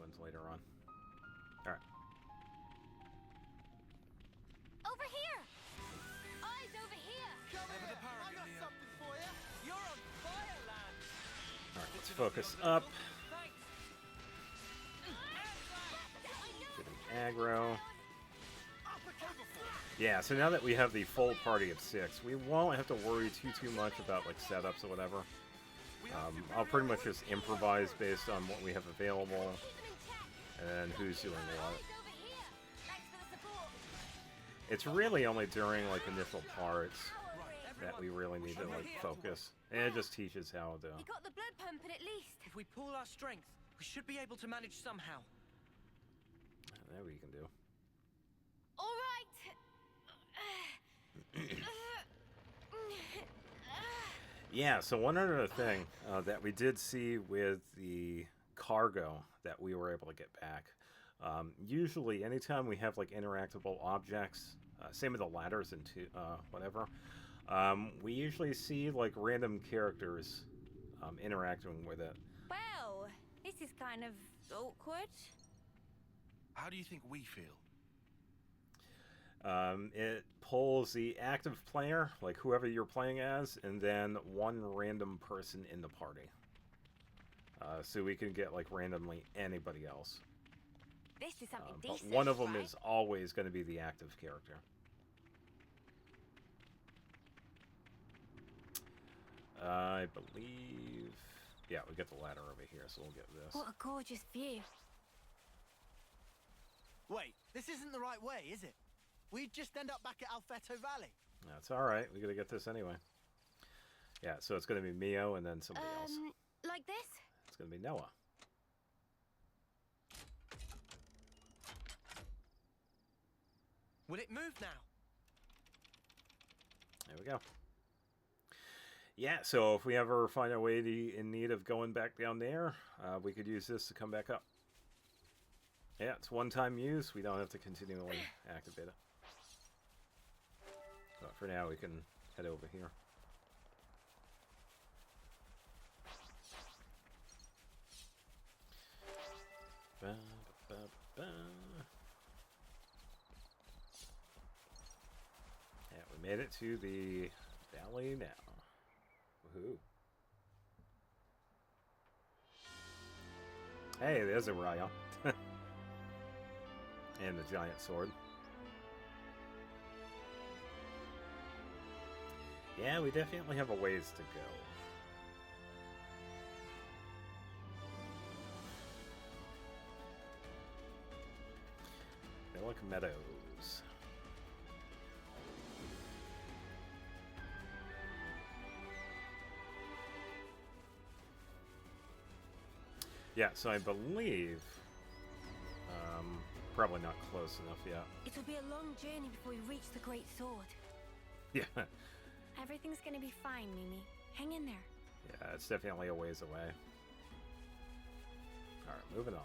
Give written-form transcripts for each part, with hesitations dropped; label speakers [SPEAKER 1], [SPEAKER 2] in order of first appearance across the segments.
[SPEAKER 1] ones later on. All right.
[SPEAKER 2] Over here! Eyes over here!
[SPEAKER 3] Come here! I got something for you! You're on fire, lad!
[SPEAKER 1] All right, let's focus up.
[SPEAKER 3] Thanks!
[SPEAKER 1] Get an aggro. Yeah, so now that we have the full party of 6, we won't have to worry too much about like setups or whatever. I'll pretty much just improvise based on what we have available and who's doing what. It's really only during like initial parts that we really need to like focus. And it just teaches how to.
[SPEAKER 2] You got the blood pumping at least.
[SPEAKER 3] If we pool our strength, we should be able to manage somehow.
[SPEAKER 1] That we can do.
[SPEAKER 2] All right.
[SPEAKER 1] Yeah, so one other thing that we did see with the cargo that we were able to get back. Usually, anytime we have like interactable objects, same with the ladders and whatever, we usually see like random characters interacting with it.
[SPEAKER 2] Well, this is kind of awkward.
[SPEAKER 4] How do you think we feel?
[SPEAKER 1] It pulls the active player, like whoever you're playing as, and then one random person in the party. So we can get like randomly anybody else.
[SPEAKER 2] This is something
[SPEAKER 1] But
[SPEAKER 2] decent.
[SPEAKER 1] one of them
[SPEAKER 2] right?
[SPEAKER 1] is always going to be the active character. I believe... Yeah, we get the ladder over here, so we'll get this.
[SPEAKER 2] What a gorgeous view.
[SPEAKER 5] Wait, this isn't the right way, is it? We'd just end up back at Alfeto Valley.
[SPEAKER 1] That's alright, we got to get this anyway. Yeah, so it's going to be Mio and then somebody else.
[SPEAKER 2] Like this?
[SPEAKER 1] It's going to be Noah.
[SPEAKER 3] Will it move now?
[SPEAKER 1] There we go. Yeah, so if we ever find our way in need of going back down there, we could use this to come back up. Yeah, it's one-time use. We don't have to continually activate it. But for now, we can head over here. Ba, ba, ba. Yeah, we made it to the valley now. Woohoo. Hey, there's a Raya. And the giant sword. Yeah, we definitely have a ways to go. Millic Meadows. Yeah, so I believe... probably not close enough yet.
[SPEAKER 2] It'll be a long journey before we reach the Great Sword.
[SPEAKER 1] Yeah.
[SPEAKER 2] Everything's gonna be fine, Mimi. Hang in there.
[SPEAKER 1] Yeah, it's definitely a ways away. Alright, moving on.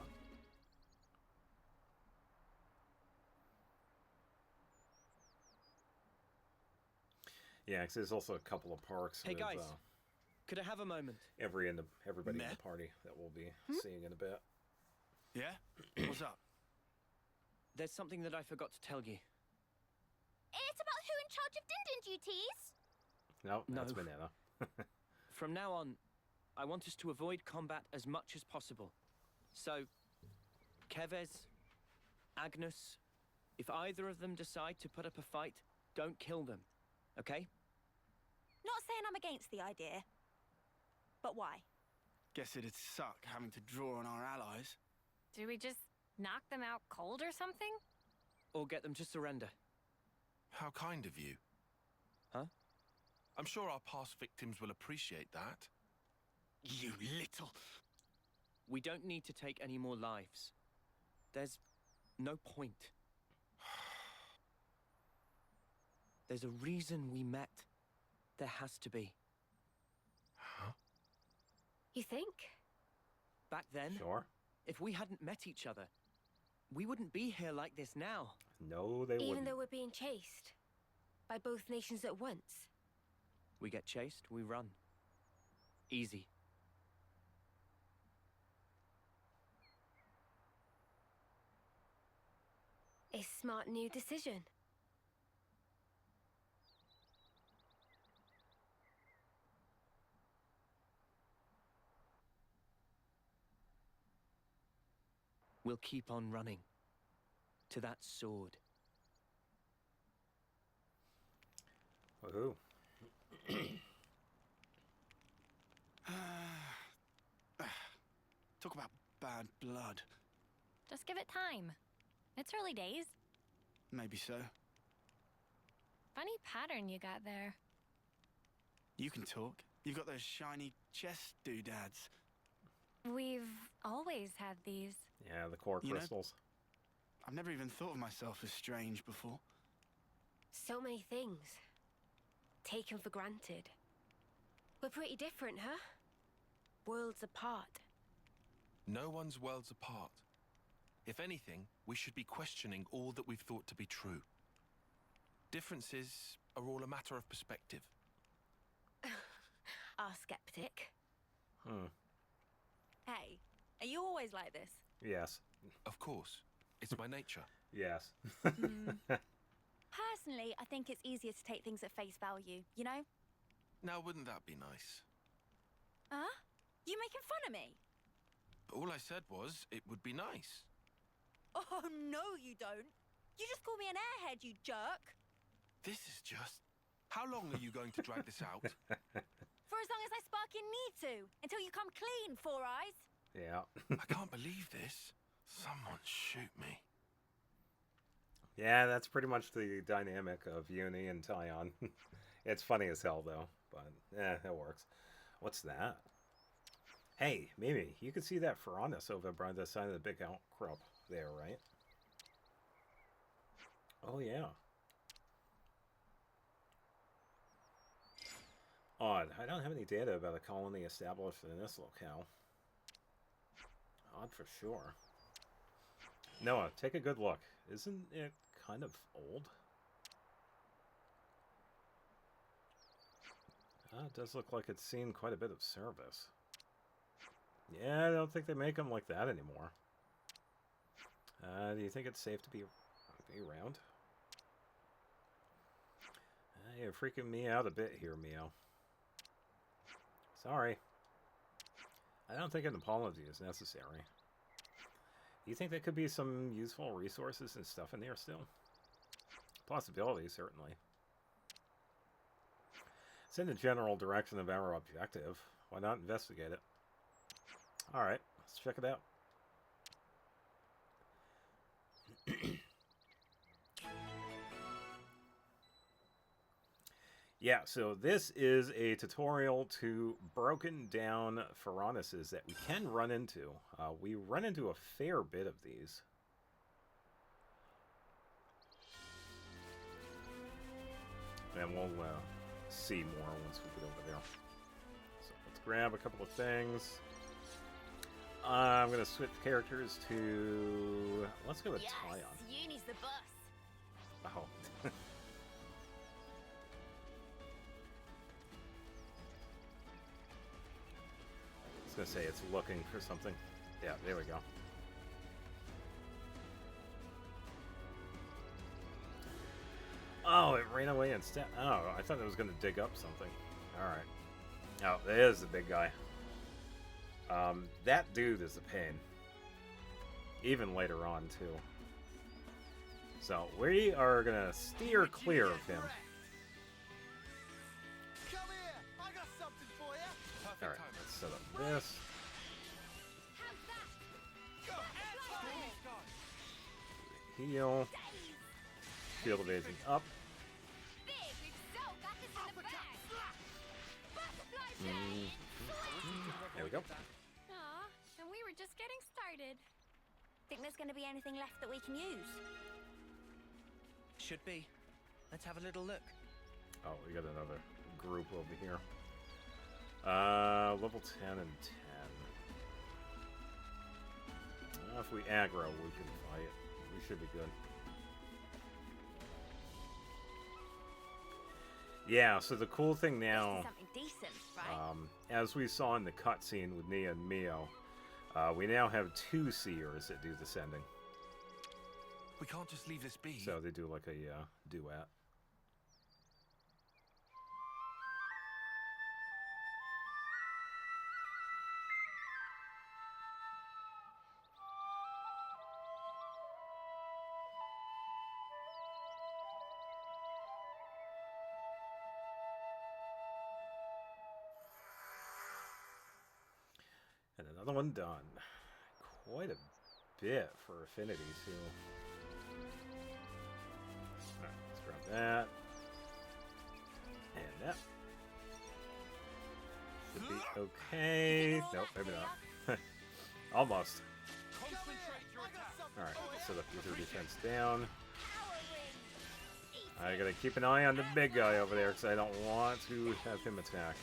[SPEAKER 1] Yeah, because there's also a couple of parks.
[SPEAKER 3] Hey
[SPEAKER 1] with,
[SPEAKER 3] guys, could I have a moment?
[SPEAKER 1] everybody in the
[SPEAKER 4] Meh.
[SPEAKER 1] party that we'll be seeing in a bit.
[SPEAKER 4] Yeah? What's up?
[SPEAKER 3] There's something that I forgot to tell you.
[SPEAKER 2] It's about who in charge of Din duties.
[SPEAKER 1] No,
[SPEAKER 3] No.
[SPEAKER 1] that's Banana.
[SPEAKER 3] From now on, I want us to avoid combat as much as possible. So, Kevez, Agnes, if either of them decide to put up a fight, don't kill them, okay?
[SPEAKER 2] Not saying I'm against the idea. But why?
[SPEAKER 4] Guess it'd suck having to draw on our allies.
[SPEAKER 6] Do we just knock them out cold or something?
[SPEAKER 3] Or get them to surrender.
[SPEAKER 4] How kind of you.
[SPEAKER 3] Huh?
[SPEAKER 4] I'm sure our past victims will appreciate that. You little...
[SPEAKER 3] We don't need to take any more lives. There's no point. There's a reason we met. There has to be.
[SPEAKER 4] Huh?
[SPEAKER 6] You think?
[SPEAKER 3] Back then,
[SPEAKER 1] Sure.
[SPEAKER 3] if we hadn't met each other, we wouldn't be here like this now.
[SPEAKER 1] No, they
[SPEAKER 2] Even
[SPEAKER 1] wouldn't.
[SPEAKER 2] though we're being chased by both nations at once.
[SPEAKER 3] We get chased, we run. Easy.
[SPEAKER 6] Nice, smart new decision.
[SPEAKER 3] We'll keep on running. To that sword.
[SPEAKER 1] Woohoo.
[SPEAKER 5] Talk about bad blood.
[SPEAKER 6] Just give it time. It's early days.
[SPEAKER 5] Maybe so.
[SPEAKER 6] Funny pattern you got there.
[SPEAKER 5] You can talk. You've got those shiny chest doodads.
[SPEAKER 6] We've always had these.
[SPEAKER 1] Yeah, the core
[SPEAKER 5] You know-
[SPEAKER 1] crystals.
[SPEAKER 5] I've never even thought of myself as strange before.
[SPEAKER 6] So many things. Taken for granted. We're pretty different, huh? Worlds apart.
[SPEAKER 4] No one's worlds apart. If anything, we should be questioning all that we've thought to be true. Differences are all a matter of perspective.
[SPEAKER 6] Our skeptic.
[SPEAKER 2] Hey, are you always like this?
[SPEAKER 1] Yes.
[SPEAKER 4] Of course, it's my nature.
[SPEAKER 1] Yes.
[SPEAKER 2] Personally, I think it's easier to take things at face value, you know?
[SPEAKER 4] Now, wouldn't that be nice?
[SPEAKER 2] Huh? You making fun of me?
[SPEAKER 4] All I said was, it would be nice.
[SPEAKER 2] Oh, no, you don't. You just call me an airhead, you jerk.
[SPEAKER 4] This is just... How long are you going to drag this out?
[SPEAKER 2] For as long as I sparking need to, until you come clean, Four Eyes.
[SPEAKER 1] Yeah.
[SPEAKER 4] I can't believe this. Someone shoot me.
[SPEAKER 1] Yeah, that's pretty much the dynamic of Uni and Tyon. It's funny as hell, though, but it works. What's that? Hey, Mimi, you can see that Ferranis over by the side of the big outcrop there, right? Oh, yeah. Odd. I don't have any data about a colony established in this locale. Odd for sure. Noah, take a good look. Isn't it kind of old? It does look like it's seen quite a bit of service. Yeah, I don't think they make them like that anymore. Do you think it's safe to be around? You're freaking me out a bit here, Mio. Sorry. I don't think an apology is necessary. Do you think there could be some useful resources and stuff in there still? Possibility, certainly. It's in the general direction of our objective. Why not investigate it? Alright, let's check it out. Yeah, so this is a tutorial to broken down Ferranises that we can run into. We run into a fair bit of these. And we'll see more once we get over there. So let's grab a couple of things. I'm going to switch characters to... Let's go with Tyon.
[SPEAKER 6] Uni's the boss.
[SPEAKER 1] Oh. I was gonna say it's looking for something. Yeah, there we go. Oh, it ran away instead. Oh, I thought it was gonna dig up something. Alright. Oh, there's the big guy. That dude is a pain. Even later on, too. So, we are gonna steer clear of him.
[SPEAKER 5] Come here! I got something for you!
[SPEAKER 4] Perfect
[SPEAKER 1] Alright,
[SPEAKER 4] timing.
[SPEAKER 1] let's set up this. Heal. Field evasion up. There we go.
[SPEAKER 6] Aw, and we were just getting started.
[SPEAKER 2] Think there's going to be anything left that we can use?
[SPEAKER 3] Should be. Let's have a little look.
[SPEAKER 1] Oh, we got another group over here. Level 10 and 10. If we aggro, we can fight. We should be good. Yeah, so the cool thing now,
[SPEAKER 2] This is something decent, right?
[SPEAKER 1] as we saw in the cutscene with Nia and Mio, we now have 2 seers that do the sending.
[SPEAKER 4] We can't just leave this be.
[SPEAKER 1] So they do like a duet. And another one done. Quite a bit for affinity, too. Alright, let's grab that. And that. Should be okay. Nope, maybe not. Almost. Alright, set up your defense down. I gotta keep an eye on the big guy over there because I don't want to have him attack.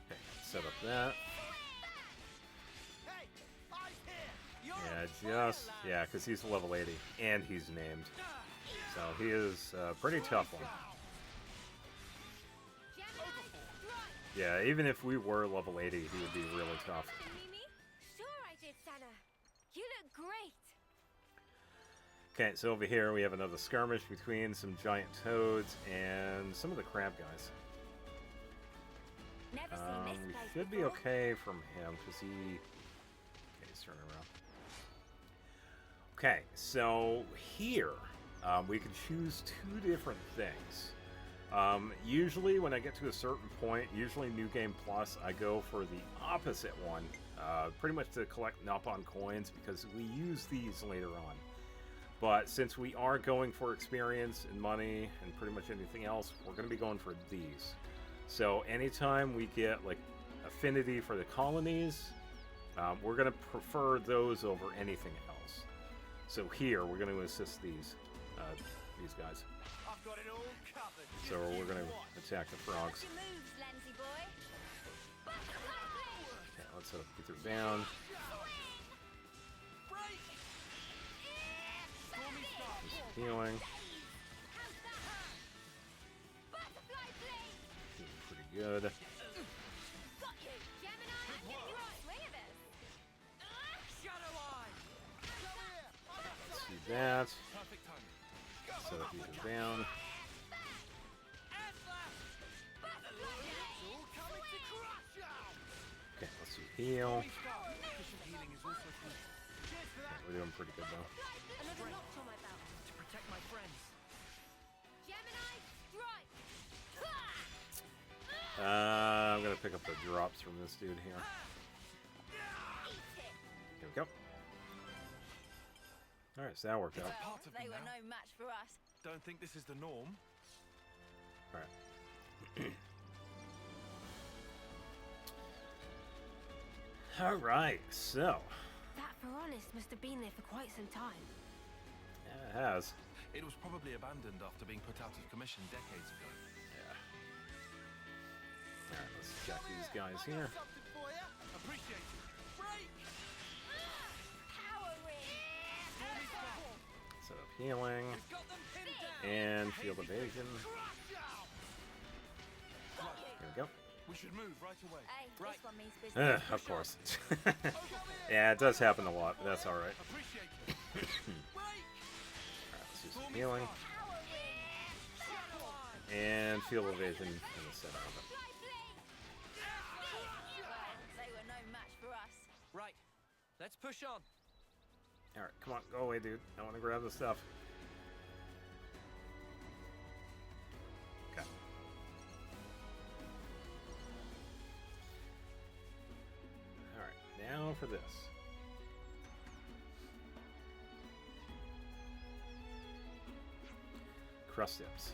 [SPEAKER 1] Okay, set up that. Yeah, because he's level 80 and he's named. So he is a pretty tough one. Yeah, even if we were level 80, he would be really tough.
[SPEAKER 2] Sure I did, Sana. You look great.
[SPEAKER 1] Okay, so over here we have another skirmish between some giant toads and some of the crab guys.
[SPEAKER 2] Never seen this
[SPEAKER 1] We
[SPEAKER 2] place
[SPEAKER 1] should be
[SPEAKER 2] before.
[SPEAKER 1] okay from him because he... Okay, he's turning around. Okay, so here we can choose two different things. Usually when I get to a certain point, usually New Game Plus, I go for the opposite one. Pretty much to collect Nopon coins because we use these later on. But since we are going for experience and money and pretty much anything else, we're going to be going for these. So anytime we get like affinity for the colonies, we're going to prefer those over anything else. So here we're going to assist these guys.
[SPEAKER 5] I've got it all covered.
[SPEAKER 1] So we're going to attack the frogs.
[SPEAKER 2] Your moves, Lensy boy.
[SPEAKER 1] Okay, let's set up Ether down. He's healing. Doing pretty good.
[SPEAKER 2] Got you, Gemini. I'm getting you on swing of this.
[SPEAKER 3] Shadow Eye!
[SPEAKER 1] Let's see that.
[SPEAKER 4] Perfect timing.
[SPEAKER 1] Set up Ether down. Okay, let's see heal.
[SPEAKER 4] Efficient healing is also key.
[SPEAKER 1] Okay, we're doing pretty good though.
[SPEAKER 2] Another notch on my belt.
[SPEAKER 3] To protect my friends.
[SPEAKER 2] Gemini, strike.
[SPEAKER 1] I'm gonna pick up the drops from this dude here.
[SPEAKER 2] Eat it.
[SPEAKER 1] Here we go. Alright, so that worked out.
[SPEAKER 4] Part of
[SPEAKER 2] They
[SPEAKER 4] me
[SPEAKER 2] were
[SPEAKER 4] now.
[SPEAKER 2] no match for us.
[SPEAKER 4] Don't think this is the norm.
[SPEAKER 1] Alright. Alright, so.
[SPEAKER 6] That Veronis must have been there for quite some time.
[SPEAKER 1] Yeah, it has.
[SPEAKER 4] It was probably abandoned after being put out of commission decades ago.
[SPEAKER 1] Yeah. Alright, let's check these guys here.
[SPEAKER 5] Something for you.
[SPEAKER 4] Appreciate it.
[SPEAKER 5] Break.
[SPEAKER 2] Power ring.
[SPEAKER 1] Set up healing.
[SPEAKER 5] Got them pinned down.
[SPEAKER 1] And field evasion.
[SPEAKER 5] Crush out.
[SPEAKER 1] Here we go.
[SPEAKER 4] We should move right away.
[SPEAKER 2] Hey,
[SPEAKER 3] Right.
[SPEAKER 2] this one means business.
[SPEAKER 1] Of course. Yeah, it does happen a lot, but that's alright.
[SPEAKER 4] Appreciate it.
[SPEAKER 1] Alright, let's do some healing.
[SPEAKER 2] Power ring.
[SPEAKER 1] And field evasion in the center of it.
[SPEAKER 2] Well, they were no match for us.
[SPEAKER 3] Right. Let's push on.
[SPEAKER 1] Alright, come on, go away, dude. I want to grab the stuff. Okay. Alright, now for this. Crust dips.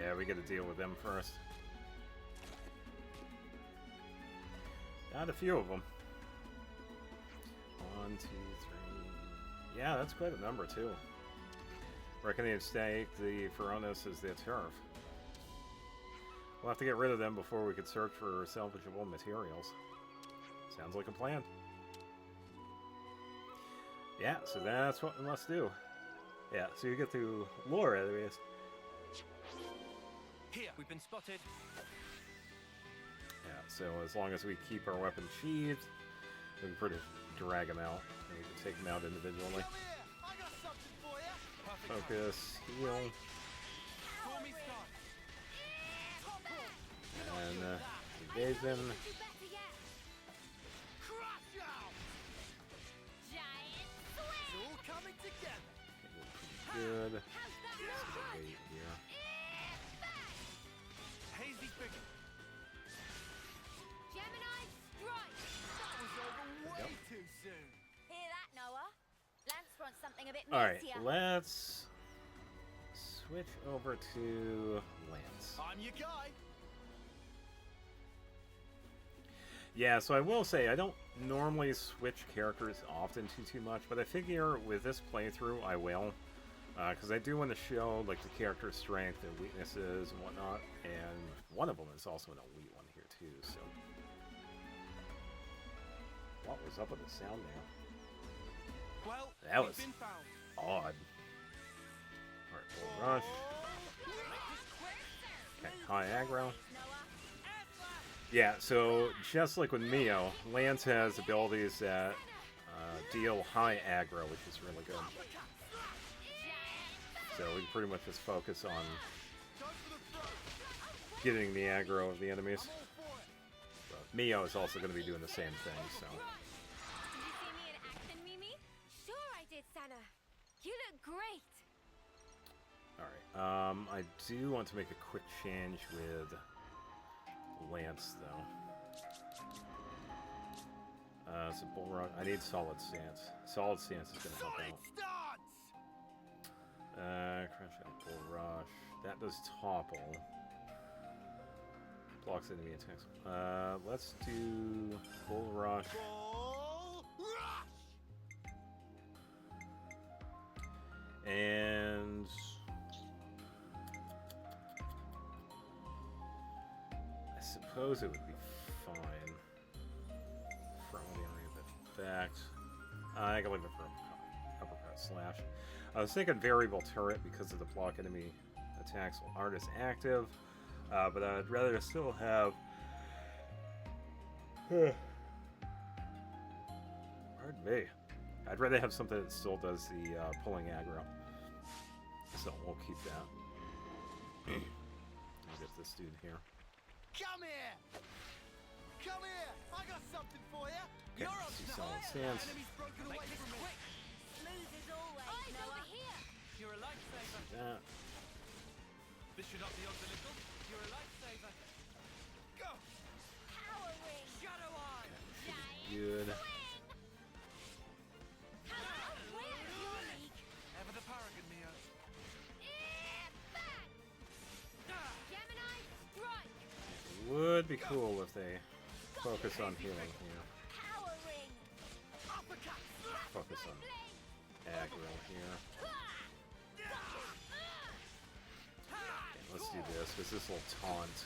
[SPEAKER 1] Yeah, we gotta deal with them first. Got a few of them. 1, 2, 3. Yeah, that's quite a number too. Reckoning at stake, the Feronis is their turf. We'll have to get rid of them before we can search for salvageable materials. Sounds like a plan. Yeah, so that's what we must do. Yeah, so you get to lure anyways.
[SPEAKER 3] Here. We've been spotted.
[SPEAKER 1] Yeah, So as long as we keep our weapon sheathed, we can pretty drag them out. And we can take them out individually.
[SPEAKER 5] Come here! I got something for you!
[SPEAKER 1] Focus, heal,
[SPEAKER 4] Stormy Sky.
[SPEAKER 1] and evade them.
[SPEAKER 2] Do better yet.
[SPEAKER 5] Crush out!
[SPEAKER 2] Giant
[SPEAKER 5] It's
[SPEAKER 2] swing.
[SPEAKER 5] all coming together.
[SPEAKER 1] Good.
[SPEAKER 2] How's that
[SPEAKER 1] Let's
[SPEAKER 2] look?
[SPEAKER 1] wait here.
[SPEAKER 4] Hazy figure.
[SPEAKER 2] Gemini strike.
[SPEAKER 5] That was over way
[SPEAKER 1] Yep.
[SPEAKER 5] too soon.
[SPEAKER 2] Hear that, Noah? Lance wants something a bit
[SPEAKER 1] All right,
[SPEAKER 2] meatier.
[SPEAKER 1] let's switch over to Lance.
[SPEAKER 5] I'm your guy.
[SPEAKER 1] Yeah, so I will say I don't normally switch characters often too much, but I figure with this playthrough I will, because I do want to show like the character's strength and weaknesses and whatnot, and one of them is also an elite one here too. So, what was up with the sound there?
[SPEAKER 4] Well,
[SPEAKER 1] That
[SPEAKER 4] we've
[SPEAKER 1] was
[SPEAKER 4] been found.
[SPEAKER 1] odd. All right, full rush. Okay, high aggro.
[SPEAKER 2] Noah.
[SPEAKER 1] Yeah, so just like with Mio, Lance has abilities that deal high aggro, which is really good. So we can pretty much just focus on getting the aggro of the enemies. But Mio is also going to be doing the same thing, so...
[SPEAKER 2] Did you see me in action, Mimi? Sure I did, Sana. You look great.
[SPEAKER 1] Alright, I do want to make a quick change with Lance, though. So Bull Run, I need Solid Stance. Solid Stance is going to help
[SPEAKER 5] Solid
[SPEAKER 1] out.
[SPEAKER 5] stance!
[SPEAKER 1] Crash out, Bull Rush. That does topple. Blocks enemy attacks. Let's do Bull Rush.
[SPEAKER 5] Bull rush!
[SPEAKER 1] And... I suppose it would be fine. From the area of effect. I can leave it for uppercut slash. I was thinking variable turret because of the block enemy attacks while aren't as active, but I'd rather still have. Pardon me. I'd rather have something that still does the pulling aggro. So we'll keep that. I'll get this dude here.
[SPEAKER 5] Come here! Come here! I got something for you!
[SPEAKER 1] Okay,
[SPEAKER 5] You're up
[SPEAKER 1] see
[SPEAKER 5] now.
[SPEAKER 1] solid stance.
[SPEAKER 5] Enemy's broken away from me.
[SPEAKER 2] Smooth as always,
[SPEAKER 3] Eyes
[SPEAKER 2] Noah.
[SPEAKER 3] over here. You're a lifesaver.
[SPEAKER 1] That.
[SPEAKER 4] This should up the odds a little.
[SPEAKER 3] You're a lifesaver.
[SPEAKER 4] Go!
[SPEAKER 2] Power ring.
[SPEAKER 3] Shadow Eye.
[SPEAKER 2] Giant
[SPEAKER 1] Good.
[SPEAKER 2] swing. Where's your league?
[SPEAKER 4] Ever the paragon, Mio.
[SPEAKER 2] Back. Gemini strike.
[SPEAKER 1] Would be cool if they focus on healing here.
[SPEAKER 2] Power ring.
[SPEAKER 5] Uppercut!
[SPEAKER 1] Focus on aggro here. Okay, let's do this because this will taunt.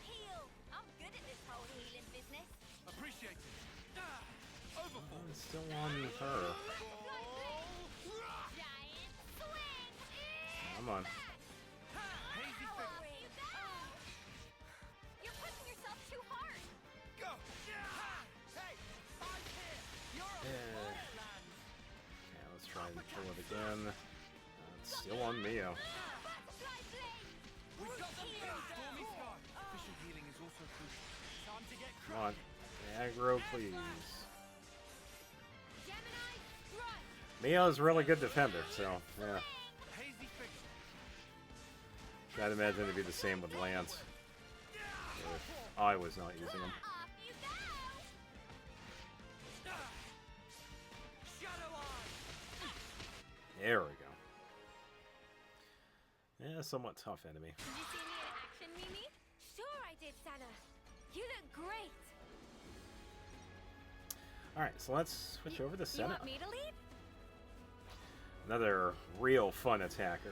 [SPEAKER 2] Heal. I'm good at this whole healing business.
[SPEAKER 4] Appreciate it. Overfall.
[SPEAKER 1] I'm still on her.
[SPEAKER 2] Giant swing.
[SPEAKER 1] Come on.
[SPEAKER 4] Hazy
[SPEAKER 2] Power
[SPEAKER 4] figure.
[SPEAKER 2] ring. You're pushing yourself too hard.
[SPEAKER 4] Go!
[SPEAKER 5] Hey! I'm here! You're up
[SPEAKER 1] Yeah. Okay, let's try and kill it again. It's still on Mio.
[SPEAKER 2] Butterfly blade.
[SPEAKER 5] We've got them pinned down!
[SPEAKER 4] Stormy Sky. Efficient healing is also crucial.
[SPEAKER 5] Time to get
[SPEAKER 1] Come on.
[SPEAKER 5] cracking!
[SPEAKER 1] Aggro, please.
[SPEAKER 2] Gemini strike.
[SPEAKER 1] Mio's a really good defender, so yeah.
[SPEAKER 4] Hazy figure.
[SPEAKER 1] I'd imagine it'd be the same with Lance. If I was not using him.
[SPEAKER 2] Off you go.
[SPEAKER 3] Shadow Eye.
[SPEAKER 1] There we go. Yeah, somewhat tough enemy.
[SPEAKER 2] Did you see me in action, Mimi? Sure I did, Sana. You look great.
[SPEAKER 1] Alright, so let's switch over to
[SPEAKER 2] You
[SPEAKER 1] Senna.
[SPEAKER 2] want me to lead?
[SPEAKER 1] Another real fun attacker.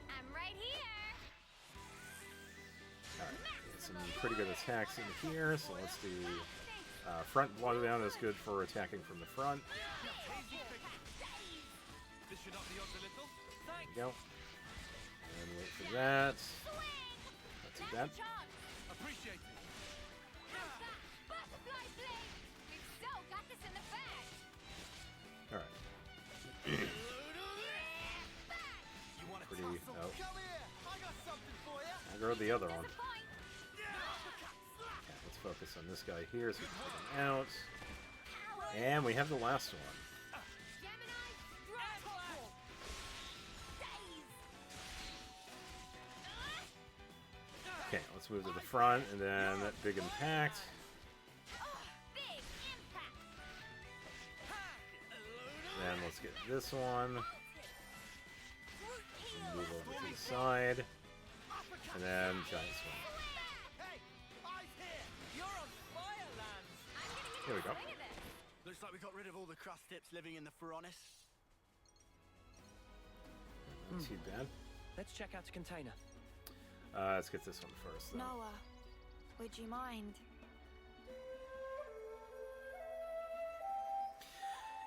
[SPEAKER 2] I'm right here.
[SPEAKER 1] Alright, get some pretty good attacks in here, so let's do front blowdown is good for attacking from the front.
[SPEAKER 4] Hazy figure. This should up the odds a little.
[SPEAKER 1] There we go. And wait for that. Let's do that.
[SPEAKER 2] Charge.
[SPEAKER 4] Appreciate it.
[SPEAKER 2] How's that? Butterfly blade! We've so got this in the bag!
[SPEAKER 1] Alright.
[SPEAKER 5] You want to
[SPEAKER 1] Pretty-
[SPEAKER 5] tussle?
[SPEAKER 1] oh.
[SPEAKER 5] Come here. I got something for you.
[SPEAKER 1] I'll go to the other one.
[SPEAKER 2] Disappoint!
[SPEAKER 1] Yeah, let's focus on this guy here so we can take him out. And we have the last one.
[SPEAKER 2] Gemini, throttle! Daze!
[SPEAKER 1] Okay, let's move to the front and then that big impact.
[SPEAKER 2] Big impact!
[SPEAKER 1] Then let's get this one. Move over to the side. And then giant swing.
[SPEAKER 5] Hey, eyes here.
[SPEAKER 3] You're on fire, Lance!
[SPEAKER 1] Here we go.
[SPEAKER 2] Swing of this!
[SPEAKER 5] Looks like we got rid of all the crust tips living in the Furonis.
[SPEAKER 1] Not too bad.
[SPEAKER 3] Let's check out the container.
[SPEAKER 1] Let's get this one first, though.
[SPEAKER 7] Noah, would you mind?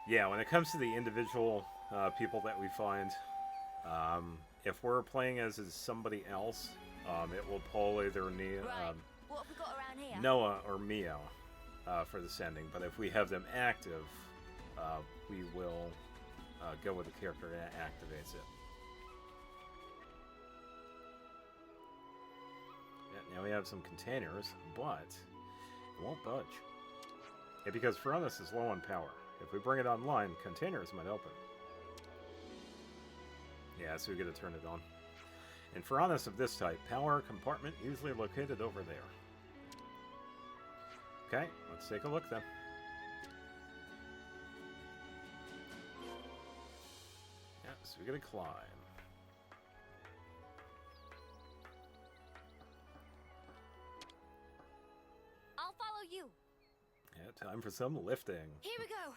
[SPEAKER 1] Yeah, when it comes to the individual people that we find, if we're playing as somebody else, it will pull either
[SPEAKER 7] Right. What have we got around here?
[SPEAKER 1] Noah or Mio for the sending. But if we have them active, we will go with the character that activates it. Yeah, now we have some containers, but it won't budge. Yeah, because Furonis is low on power. If we bring it online, containers might open. Yeah, so we gotta turn it on. And Furonis of this type, power compartment usually located over there. Okay, let's take a look then. Yeah, so we gotta climb.
[SPEAKER 2] I'll follow you.
[SPEAKER 1] Yeah, time for some lifting.
[SPEAKER 2] Here we go.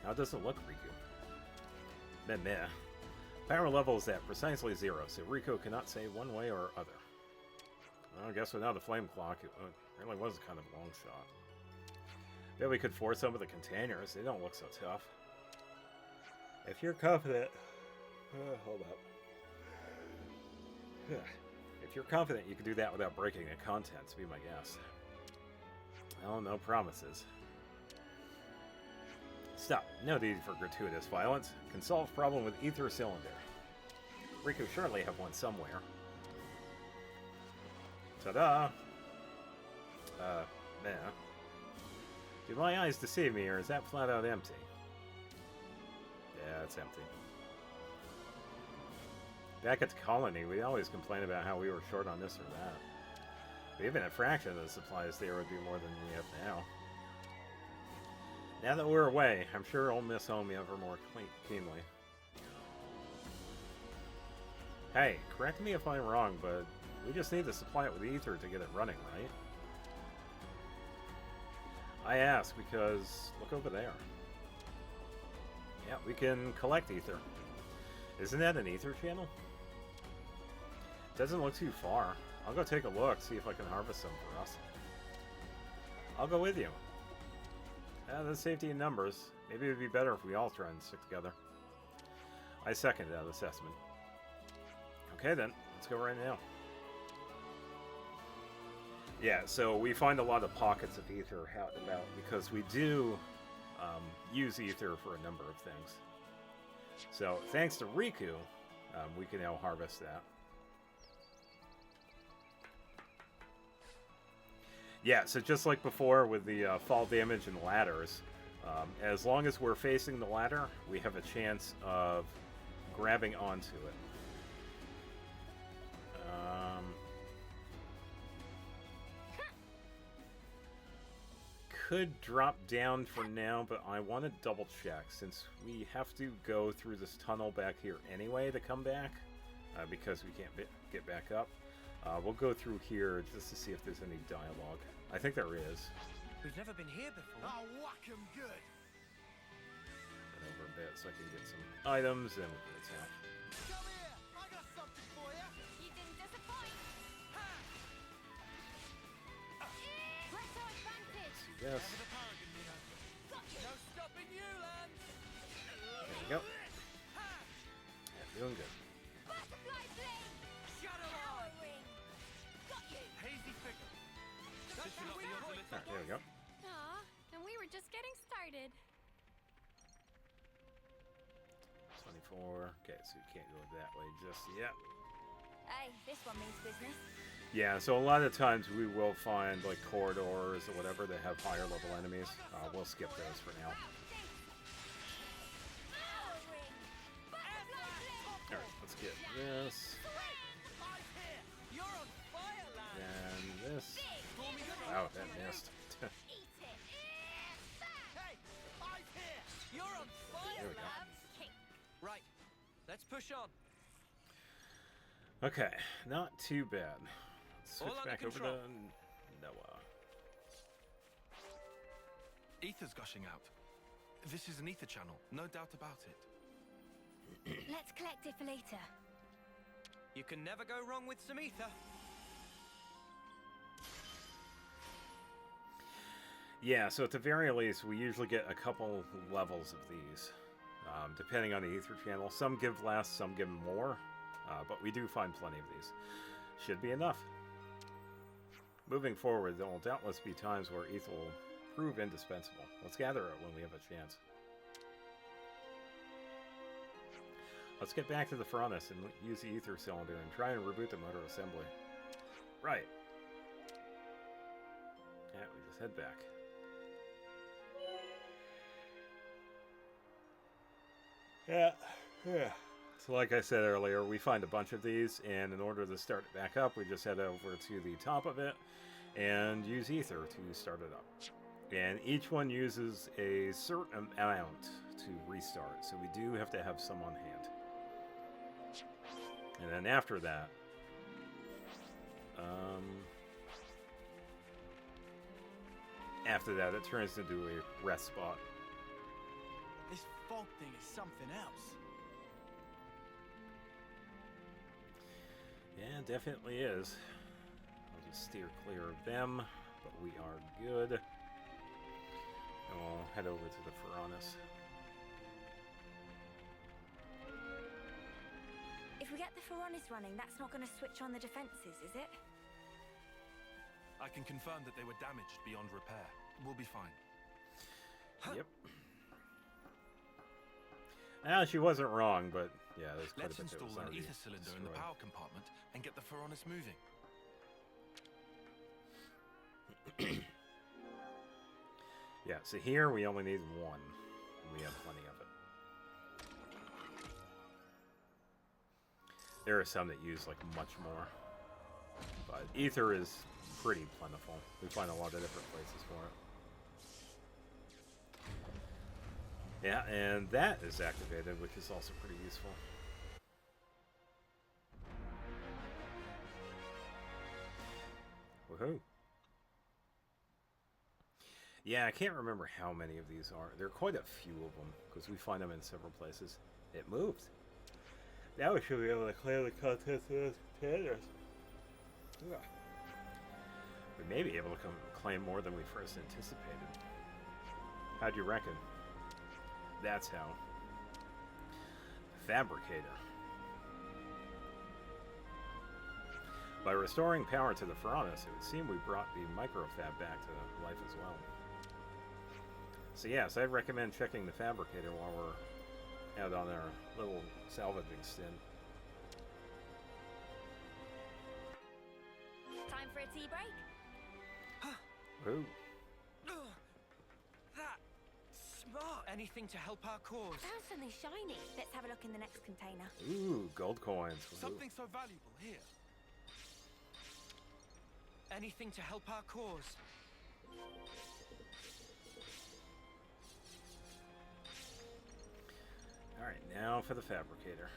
[SPEAKER 1] How does it look, Riku? Meh meh. Power level is at precisely 0, so Riku cannot say one way or other. Well, I guess without the flame clock, it really was kind of a long shot. Bet we could force some of the containers. They don't look so tough. If you're confident... hold up. If you're confident you can do that without breaking the contents, be my guest. Oh, no promises. Stop. No need for gratuitous violence. Can solve problem with ether cylinder. Riku surely have one somewhere. Ta-da! Nah. Do my eyes deceive me, or is that flat out empty? Yeah, it's empty. Back at the colony, we always complain about how we were short on this or that. But even a fraction of the supplies there would be more than we have now. Now that we're away, I'm sure I'll miss home ever more keenly. Hey, correct me if I'm wrong, but we just need to supply it with ether to get it running, right? I ask because, look over there. Yeah, we can collect ether. Isn't that an ether channel? Doesn't look too far. I'll go take a look, see if I can harvest some for us. I'll go with you. That's safety in numbers. Maybe it would be better if we all try and stick together. I second that assessment. Okay then, let's go right now. Yeah, so we find a lot of pockets of ether out and about because we do use ether for a number of things. So thanks to Riku, we can now harvest that. Yeah, so just like before with the fall damage and ladders, as long as we're facing the ladder, we have a chance of grabbing onto it. Could drop down for now, but I want to double check since we have to go through this tunnel back here anyway to come back because we can't get back up. We'll go through here just to see if there's any dialogue. I think there is.
[SPEAKER 3] We've never been here before.
[SPEAKER 5] I'll whack 'em good.
[SPEAKER 1] Get over a bit so I can get some items and we can attack.
[SPEAKER 5] Come here. I got something for you.
[SPEAKER 2] You didn't disappoint. Plateau advantage.
[SPEAKER 1] Yes.
[SPEAKER 3] No stopping you!
[SPEAKER 1] we go. Yeah, doing good.
[SPEAKER 2] Butterfly blade!
[SPEAKER 3] Shadow Eye!
[SPEAKER 2] Got you!
[SPEAKER 4] Hazy figure.
[SPEAKER 3] Since you're not the odds a little-
[SPEAKER 1] Alright, there we go.
[SPEAKER 6] Aw, and we were just getting started.
[SPEAKER 1] 24. Okay, so you can't go that way just yet.
[SPEAKER 7] Hey, this one means business.
[SPEAKER 1] Yeah, so a lot of times we will find like corridors or whatever that have higher level enemies. We'll skip those for now. Alright, let's get this.
[SPEAKER 3] You're on fire, lad!
[SPEAKER 1] And this. Oh, that missed.
[SPEAKER 2] Eat it!
[SPEAKER 5] Hey, eyes here!
[SPEAKER 3] You're on fire,
[SPEAKER 1] There we go.
[SPEAKER 3] lad! Right, let's push on.
[SPEAKER 1] Okay, not too bad. Let's switch
[SPEAKER 3] All under
[SPEAKER 1] back over
[SPEAKER 3] control.
[SPEAKER 1] to Noah.
[SPEAKER 4] Ether's gushing out. This is an ether channel, no doubt about it.
[SPEAKER 7] Let's collect it for later.
[SPEAKER 3] You can never go wrong with some ether.
[SPEAKER 1] Yeah, so at the very least, we usually get a couple levels of these, depending on the ether channel. Some give less, some give more, but we do find plenty of these. Should be enough. Moving forward, there will doubtless be times where ether will prove indispensable. Let's gather it when we have a chance. Let's get back to the furnace and use the ether cylinder and try and reboot the motor assembly. Right. Yeah, we just head back. Yeah. So like I said earlier, we find a bunch of these, and in order to start it back up, we just head over to the top of it and use ether to start it up. And each one uses a certain amount to restart, so we do have to have some on hand. And then after that, it turns into a rest spot.
[SPEAKER 5] This fog thing is something else.
[SPEAKER 1] Yeah, definitely is. I'll just steer clear of them, but we are good. And we'll head over to the furnace.
[SPEAKER 7] If we get the Pharaonis running, that's not going to switch on the defenses, is it?
[SPEAKER 4] I can confirm that they were damaged beyond repair. We'll be fine.
[SPEAKER 1] Yep. Now, she wasn't wrong, but yeah, there's quite
[SPEAKER 4] Let's
[SPEAKER 1] a bit that
[SPEAKER 4] install
[SPEAKER 1] was
[SPEAKER 4] an
[SPEAKER 1] already
[SPEAKER 4] ether cylinder in the
[SPEAKER 1] destroyed.
[SPEAKER 4] power compartment and get the Pharaonis moving.
[SPEAKER 1] Yeah, so here we only need one. We have plenty of it. There are some that use like much more, but ether is pretty plentiful. We find a lot of different places for it. Yeah, and that is activated, which is also pretty useful. Woohoo! Yeah, I can't remember how many of these are. There are quite a few of them, because we find them in several places. It moved. Now we should be able to clear the contents of those containers. Ugh. We may be able to claim more than we first anticipated. How'd you reckon? That's how. Fabricator. By restoring power to the furnace, it would seem we brought the microfab back to life as well. So yes, I'd recommend checking the fabricator while we're out on our little salvaging stint.
[SPEAKER 7] Time for a tea break?
[SPEAKER 1] Ooh.
[SPEAKER 3] That smart. Anything to help our cause.
[SPEAKER 2] Found something shiny.
[SPEAKER 7] Let's have a look in the next container.
[SPEAKER 1] Ooh, gold coins. Woohoo.
[SPEAKER 4] Something so valuable here.
[SPEAKER 3] Anything to help our cause.
[SPEAKER 1] Alright, now for the fabricator.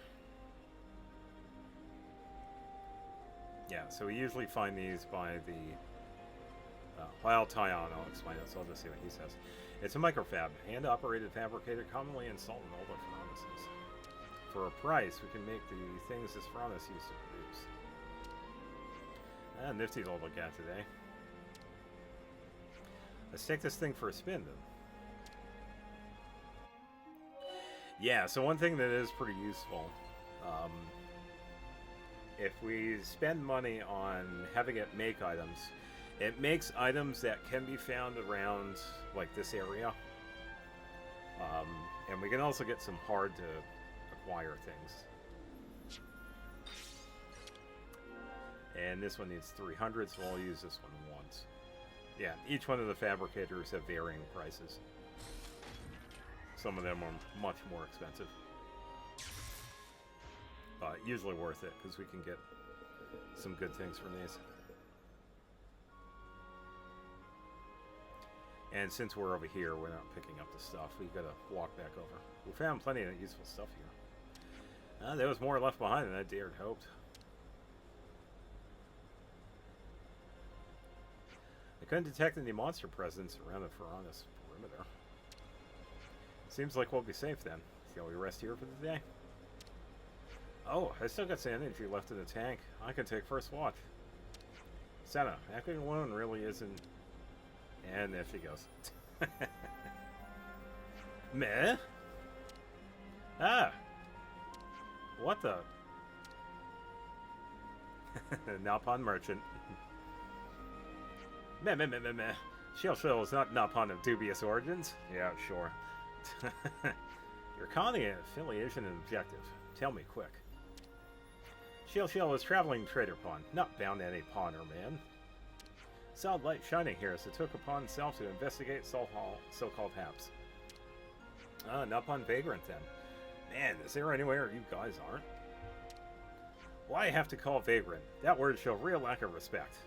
[SPEAKER 1] Yeah, so we usually find these by the... I'll tie on, I'll explain it, so I'll just see what he says. It's a microfab, hand-operated fabricator commonly installed in older furnaces. For a price, we can make the things this furnace used to produce. Nifty to look at today. Let's take this thing for a spin, then. Yeah, so one thing that is pretty useful, um, if we spend money on having it make items, it makes items that can be found around, like, this area. And we can also get some hard to acquire things. And this one needs 300, so I'll use this one once. Yeah, each one of the fabricators have varying prices. Some of them are much more expensive. But usually worth it, because we can get some good things from these. And since we're over here, we're not picking up the stuff. We've got to walk back over. We found plenty of useful stuff here. There was more left behind than I dared hoped. I couldn't detect any monster presence around the Piranha's perimeter. Seems like we'll be safe then. Shall we rest here for the day? Oh, I still got some energy left in the tank. I can take first watch. Senna, acting alone really isn't... And there she goes. Meh? Ah! What the? Naupon merchant. Meh, meh, meh, meh, meh. Shell is not Naupon of dubious origins. Yeah, sure. Your colony affiliation and objective. Tell me quick. Shell is traveling trader pawn, not bound to any pawn or man. Solid light shining here, so took upon himself to investigate so-called haps. Naupon vagrant then. Man, is there anywhere you guys aren't? Why have to call vagrant? That word show real lack of respect.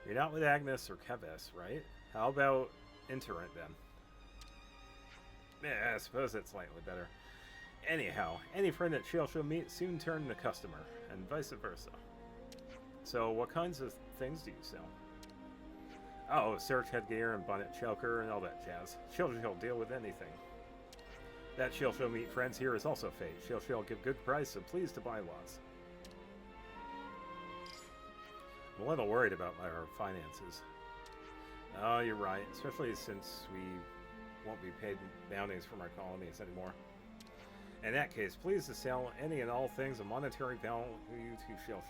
[SPEAKER 1] You're not with Agnes or Keves, right? How about Interent then? Yeah, I suppose that's slightly better. Anyhow, any friend that Shell meet soon turn into customer, and vice versa. So, what kinds of things do you sell? Oh, search headgear and bonnet choker and all that jazz. Shell deal with anything. That Shell meet friends here is also fate. Shell give good price, so please to buy lots. I'm a little worried about our finances. Oh, you're right, especially since we won't be paid bounties from our colonies anymore. In that case, please to sell any and all things of monetary value to Shell.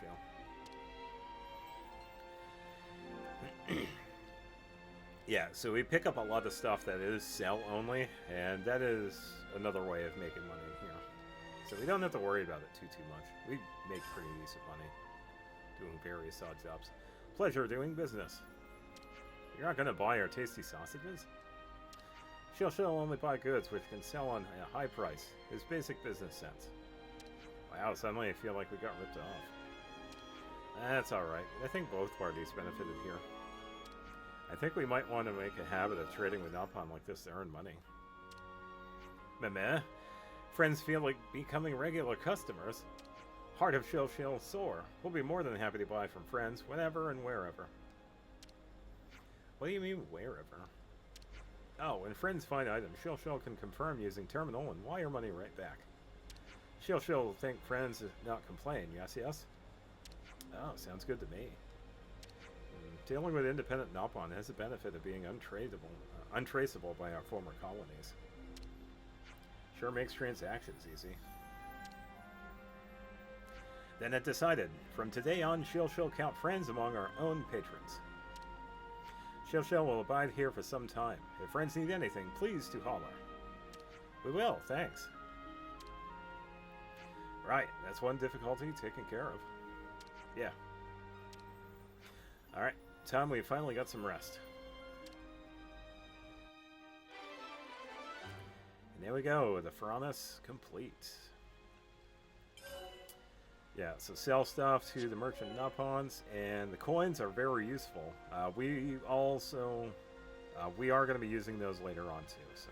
[SPEAKER 1] Yeah, so we pick up a lot of stuff that is sell only, and that is another way of making money here. So we don't have to worry about it too much. We make pretty decent money doing various odd jobs. Pleasure doing business. You're not going to buy our tasty sausages? Shell only buy goods which can sell on a high price. His basic business sense. Wow, suddenly I feel like we got ripped off. That's alright. I think both parties benefited here. I think we might want to make a habit of trading with Naupon like this to earn money. Meh. Friends feel like becoming regular customers. Heart of Shell sore. We'll be more than happy to buy from friends whenever and wherever. What do you mean, wherever? Oh, when friends find items, Shell can confirm using terminal and wire money right back. Shell will think friends not complain, yes? Oh, sounds good to me. Dealing with independent Naupon has the benefit of being untraceable by our former colonies. Sure makes transactions easy. Then it decided, from today on, Shell count friends among our own patrons. Shell will abide here for some time. If friends need anything, please to holler. We will, thanks. Right, that's one difficulty taken care of. Yeah. Alright, time we finally got some rest. And there we go, the Piranha's complete. Yeah, so sell stuff to the merchant Naupons, and the coins are very useful. We are going to be using those later on too, so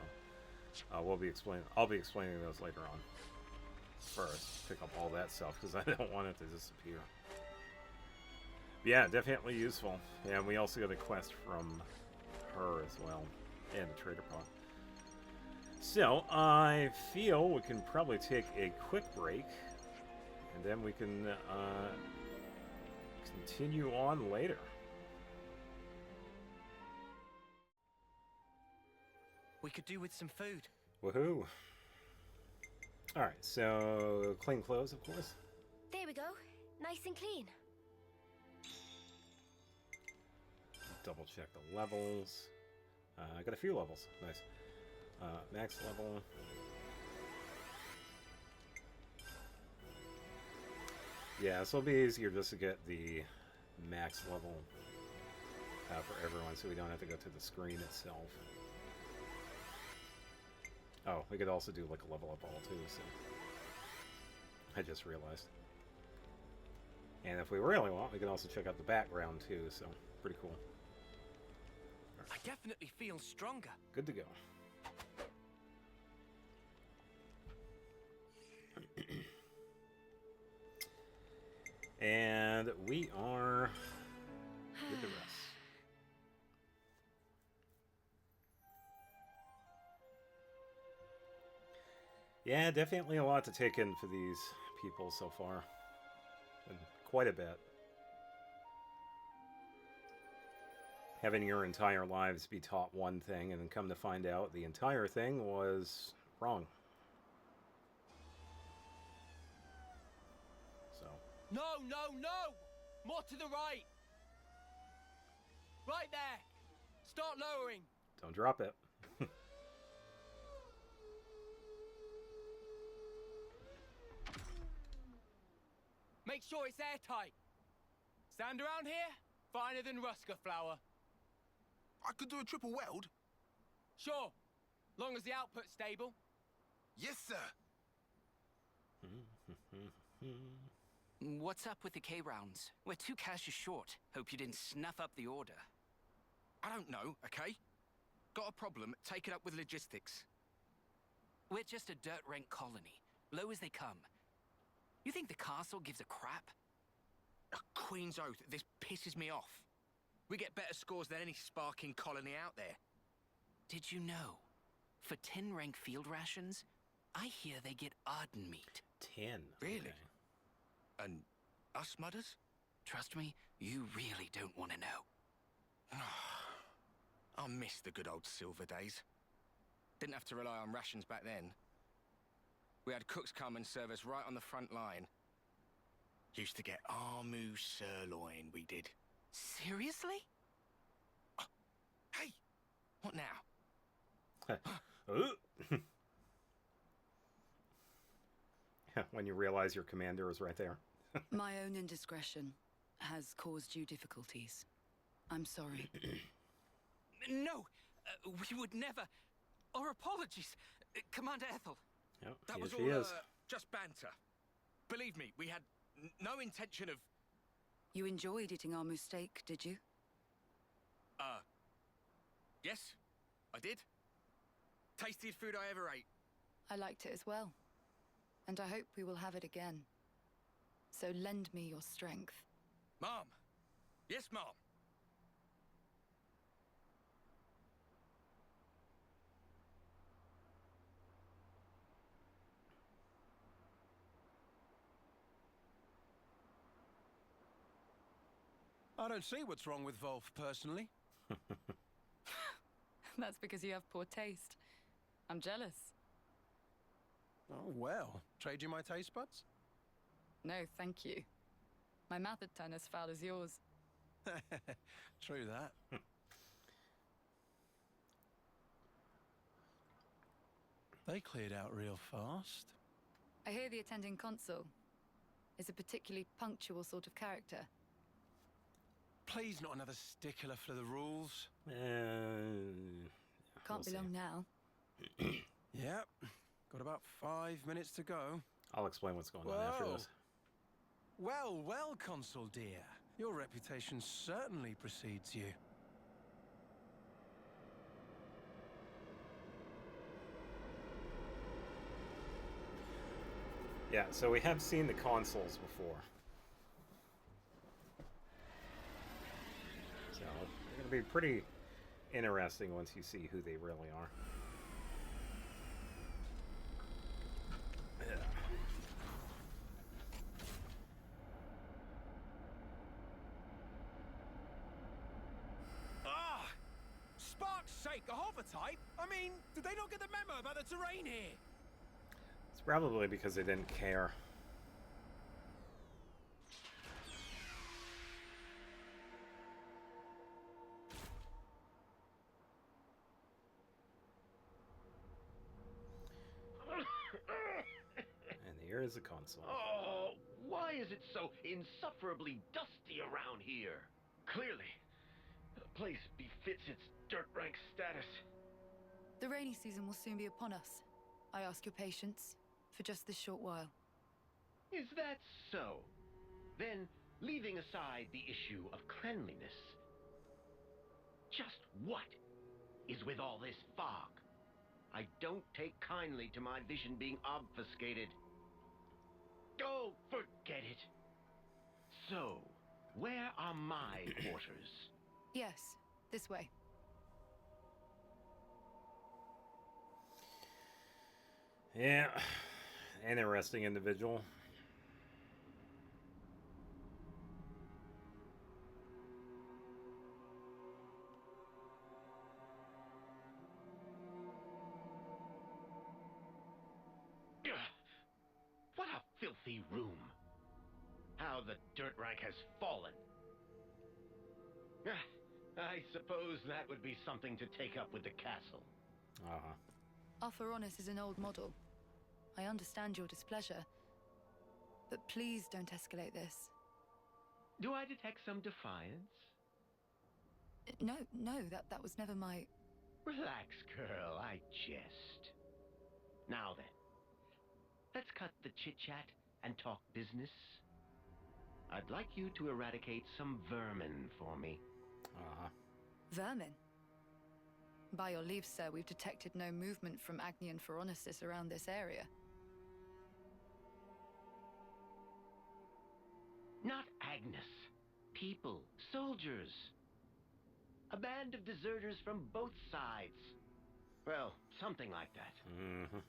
[SPEAKER 1] I'll be explaining those later on. First, pick up all that stuff because I don't want it to disappear. Yeah, definitely useful. And we also got a quest from her as well, and the trader pod. So I feel we can probably take a quick break. And then we can continue on later.
[SPEAKER 3] We could do with some food.
[SPEAKER 1] Woohoo! All right, so clean clothes, of course.
[SPEAKER 2] There we go. Nice and clean.
[SPEAKER 1] Double check the levels. I got a few levels. Nice. Max level. Yeah, so it'll be easier just to get the max level for everyone, so we don't have to go to the screen itself. Oh, we could also do like a level up all too, so I just realized. And if we really want, we can also check out the background too, so pretty cool.
[SPEAKER 3] I definitely feel stronger.
[SPEAKER 1] Good to go. And we are good to rest. Yeah, definitely a lot to take in for these people so far. And quite a bit. Having your entire lives be taught one thing and then come to find out the entire thing was wrong. So.
[SPEAKER 3] No, no, no! More to the right! Right there! Start lowering!
[SPEAKER 1] Don't drop it.
[SPEAKER 3] Make sure it's airtight. Sand around here? Finer than Rusker flour.
[SPEAKER 4] I could do a triple weld.
[SPEAKER 3] Sure, long as the output's stable.
[SPEAKER 4] Yes, sir.
[SPEAKER 8] What's up with the K-rounds? We're 2 caches short. Hope you didn't snuff up the order.
[SPEAKER 9] I don't know, okay? Got a problem, take it up with logistics.
[SPEAKER 8] We're just a dirt rank colony, low as they come. You think the castle gives a crap?
[SPEAKER 9] A Queen's oath, this pisses me off. We get better scores than any sparking colony out there.
[SPEAKER 8] Did you know? For 10 rank field rations, I hear they get Arden meat.
[SPEAKER 1] 10.
[SPEAKER 9] Really?
[SPEAKER 1] Okay.
[SPEAKER 9] And us mudders?
[SPEAKER 8] Trust me, you really don't want to know.
[SPEAKER 9] I miss the good old silver days. Didn't have to rely on rations back then. We had cooks come and serve us right on the front line. Used to get Armu sirloin, we did.
[SPEAKER 8] Seriously?
[SPEAKER 9] Hey! What now?
[SPEAKER 1] When you realize your commander is right there.
[SPEAKER 10] My own indiscretion has caused you difficulties. I'm sorry.
[SPEAKER 8] No! We would never... Our apologies, Commander Ethel.
[SPEAKER 1] Yep,
[SPEAKER 9] That was
[SPEAKER 1] she
[SPEAKER 9] all,
[SPEAKER 1] is.
[SPEAKER 9] just banter. Believe me, we had no intention of...
[SPEAKER 10] You enjoyed eating Armu steak, did you?
[SPEAKER 9] Yes, I did. Tastiest food I ever ate.
[SPEAKER 10] I liked it as well. And I hope we will have it again. So lend me your strength.
[SPEAKER 9] Mom! Yes, Mom!
[SPEAKER 11] I don't see what's wrong with Wolf, personally.
[SPEAKER 10] That's because you have poor taste. I'm jealous.
[SPEAKER 11] Oh, well. Trade you my taste buds?
[SPEAKER 10] No, thank you. My mouth would turn as foul as yours.
[SPEAKER 11] True that. They cleared out real fast.
[SPEAKER 10] I hear the attending consul is a particularly punctual sort of character.
[SPEAKER 11] Please, not another stickler for the rules.
[SPEAKER 10] Can't be long now.
[SPEAKER 11] Yep. Got about 5 minutes to go.
[SPEAKER 1] I'll explain what's going on after this.
[SPEAKER 11] Well, well, Consul dear. Your reputation certainly precedes you.
[SPEAKER 1] Yeah, so we have seen the consoles before. So, they're going to be pretty interesting once you see who they really are. Yeah.
[SPEAKER 11] Ah! Spark's sake, a hover type? I mean, did they not get the memo about the terrain here?
[SPEAKER 1] It's probably because they didn't care. And here is the console.
[SPEAKER 12] Oh, why is it so insufferably dusty around here? Clearly, the place befits its dirt rank status.
[SPEAKER 10] The rainy season will soon be upon us. I ask your patience for just this short while.
[SPEAKER 12] Is that so? Then, leaving aside the issue of cleanliness, just what is with all this fog? I don't take kindly to my vision being obfuscated. Oh, forget it. So, where are my quarters?
[SPEAKER 10] Yes, this way.
[SPEAKER 1] Yeah, interesting individual.
[SPEAKER 12] Ugh, what a filthy room. How the dirt rank has fallen. I suppose that would be something to take up with the castle.
[SPEAKER 10] Our Feronis is an old model. I understand your displeasure, but please don't escalate this.
[SPEAKER 12] Do I detect some defiance?
[SPEAKER 10] No, that was never my...
[SPEAKER 12] Relax, girl, I jest. Now then, let's cut the chit-chat and talk business. I'd like you to eradicate some vermin for me.
[SPEAKER 10] Vermin? By your leave, sir, we've detected no movement from Agnian Feronicis around this area.
[SPEAKER 12] Not Agnes. People, soldiers. A band of deserters from both sides. Well, something like that.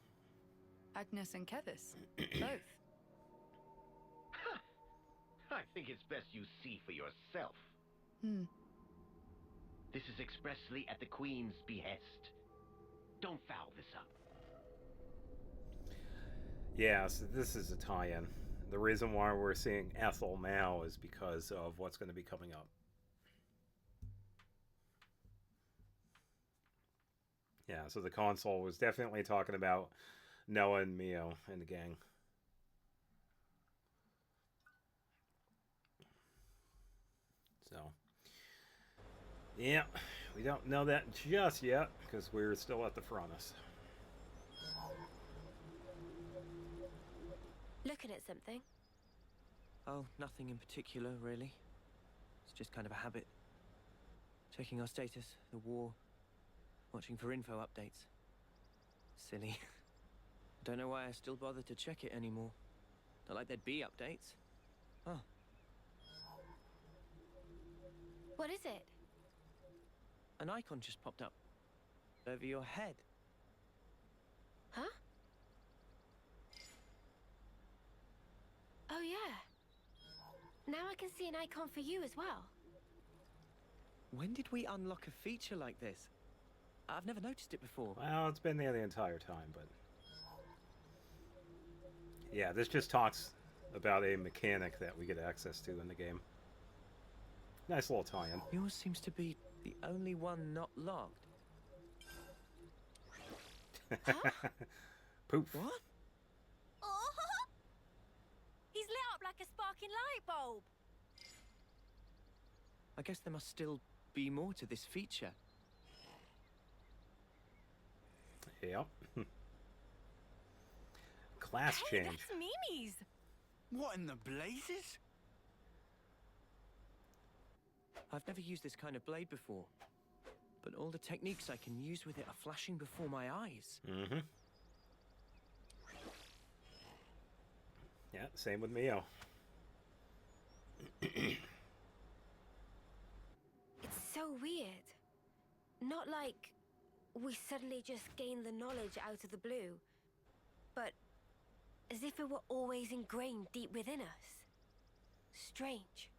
[SPEAKER 10] Agnes and Kevis? Both?
[SPEAKER 12] I think it's best you see for yourself. This is expressly at the Queen's behest. Don't foul this up.
[SPEAKER 1] Yeah, so this is a tie-in. The reason why we're seeing Ethel now is because of what's going to be coming up. Yeah, so the console was definitely talking about Noah and Mio and the gang. So, yeah, we don't know that just yet because we're still at the Feronis.
[SPEAKER 2] Looking at something?
[SPEAKER 3] Oh, nothing in particular, really. It's just kind of a habit. Checking our status, the war, watching for info updates. Silly. Don't know why I still bother to check it anymore. Not like there'd be updates. Oh.
[SPEAKER 2] What is it?
[SPEAKER 3] An icon just popped up. Over your head.
[SPEAKER 2] Huh? Oh, yeah. Now I can see an icon for you as well.
[SPEAKER 3] When did we unlock a feature like this? I've never noticed it before.
[SPEAKER 1] Well, it's been there the entire time, but... yeah, this just talks about a mechanic that we get access to in the game. Nice little tie-in.
[SPEAKER 3] Yours seems to be the only one not logged.
[SPEAKER 2] Huh?
[SPEAKER 1] Poof.
[SPEAKER 3] What?
[SPEAKER 7] Oh! He's lit up like a sparking light bulb.
[SPEAKER 3] I guess there must still be more to this feature.
[SPEAKER 1] Yep. Class
[SPEAKER 7] Hey,
[SPEAKER 1] change.
[SPEAKER 7] that's Mimi's.
[SPEAKER 5] What in the blazes?
[SPEAKER 3] I've never used this kind of blade before, but all the techniques I can use with it are flashing before my eyes.
[SPEAKER 1] Mm-hmm. Yeah, same with Mio.
[SPEAKER 2] It's so weird. Not like we suddenly just gained the knowledge out of the blue, but as if it were always ingrained deep within us. Strange.